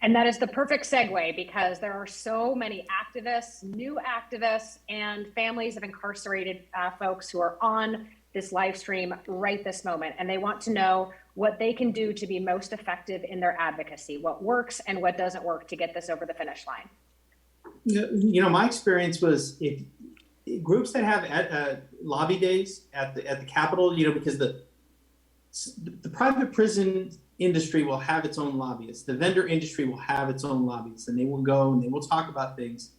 And that is the perfect segue, because there are so many activists, new activists, and families of incarcerated folks who are on this live stream right this moment. And they want to know what they can do to be most effective in their advocacy, what works and what doesn't work to get this over the finish line. You know, my experience was, if groups that have lobby days at the Capitol, you know, because the private prison industry will have its own lobbyists. The vendor industry will have its own lobbyists, and they will go and they will talk about things.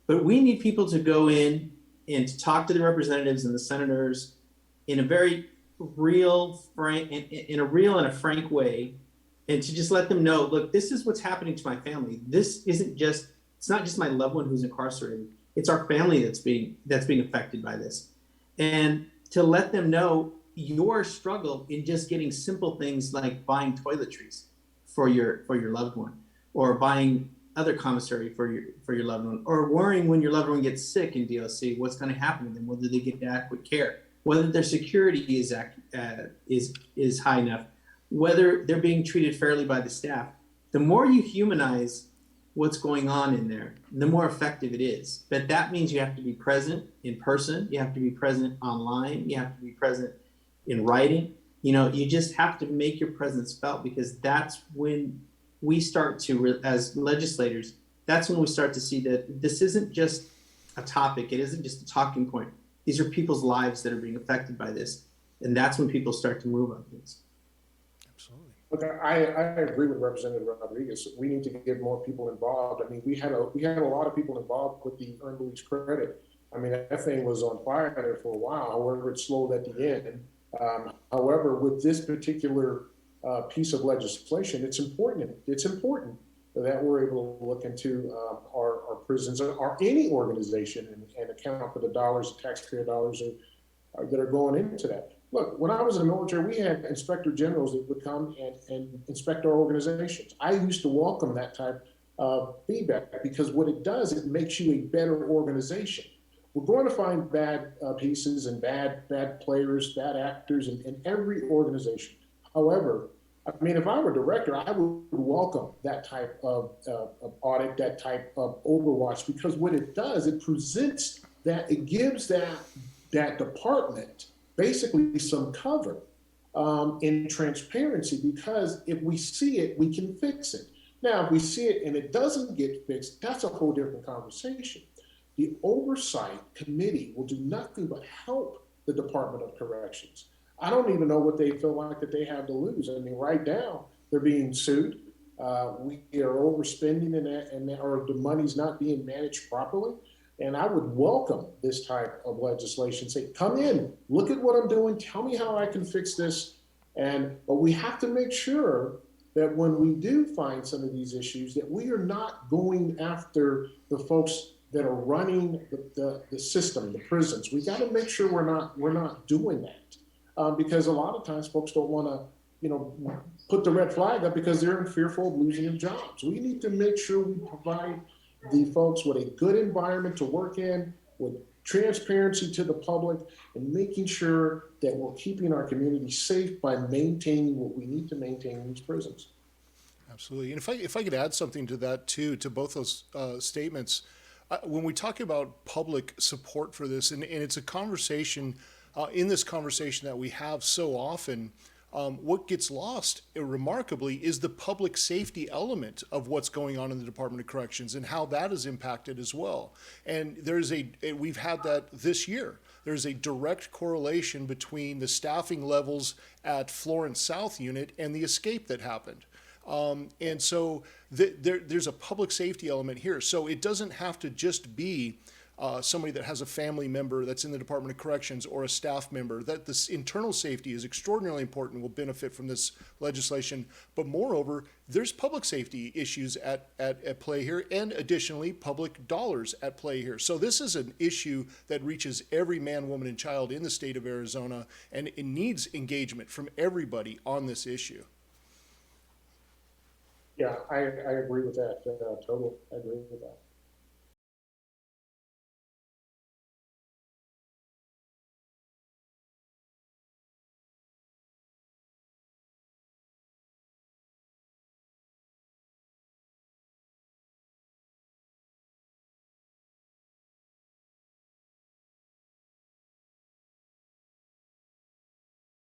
But we need people to go in and to talk to the representatives and the senators in a very real, frank, in a real and a frank way, and to just let them know, look, this is what's happening to my family. This isn't just, it's not just my loved one who's incarcerated. It's our family that's being affected by this. And to let them know your struggle in just getting simple things like buying toiletries for your loved one, or buying other commissary for your loved one, or worrying when your loved one gets sick in DOC, what's going to happen to them, whether they get adequate care, whether their security is high enough, whether they're being treated fairly by the staff. The more you humanize what's going on in there, the more effective it is. But that means you have to be present in person, you have to be present online, you have to be present in writing. You know, you just have to make your presence felt, because that's when we start to, as legislators, that's when we start to see that this isn't just a topic, it isn't just a talking point. These are people's lives that are being affected by this. And that's when people start to move on things. Absolutely. Look, I agree with Representative Rodriguez. We need to get more people involved. I mean, we had a lot of people involved with the earned release credit. I mean, that thing was on fire there for a while. However, it slowed at the end. However, with this particular piece of legislation, it's important. It's important that we're able to look into our prisons, or any organization, and account for the dollars, the taxpayer dollars that are going into that. Look, when I was in the military, we had inspector generals that would come and inspect our organizations. I used to welcome that type of feedback, because what it does, it makes you a better organization. We're going to find bad pieces and bad players, bad actors in every organization. However, I mean, if I were director, I would welcome that type of audit, that type of overwatch, because what it does, it presents that, it gives that department basically some cover in transparency, because if we see it, we can fix it. Now, if we see it and it doesn't get fixed, that's a whole different conversation. The Oversight Committee will do nothing but help the Department of Corrections. I don't even know what they feel like that they have to lose. I mean, right now, they're being sued. We are overspending or the money's not being managed properly. And I would welcome this type of legislation. Say, come in, look at what I'm doing, tell me how I can fix this. But we have to make sure that when we do find some of these issues, that we are not going after the folks that are running the system, the prisons. We got to make sure we're not doing that, because a lot of times folks don't want to, you know, put the red flag up because they're fearful of losing their jobs. We need to make sure we provide the folks with a good environment to work in, with transparency to the public, and making sure that we're keeping our community safe by maintaining what we need to maintain in these prisons. Absolutely. And if I could add something to that too, to both those statements, when we talk about public support for this, and it's a conversation, in this conversation that we have so often, what gets lost remarkably is the public safety element of what's going on in the Department of Corrections and how that is impacted as well. And we've had that this year. There's a direct correlation between the staffing levels at Florence South Unit and the escape that happened. And so there's a public safety element here. So it doesn't have to just be somebody that has a family member that's in the Department of Corrections or a staff member. That this internal safety is extraordinarily important, will benefit from this legislation. But moreover, there's public safety issues at play here, and additionally, public dollars at play here. So this is an issue that reaches every man, woman, and child in the state of Arizona, and it needs engagement from everybody on this issue. Yeah, I agree with that. Total, I agree with that.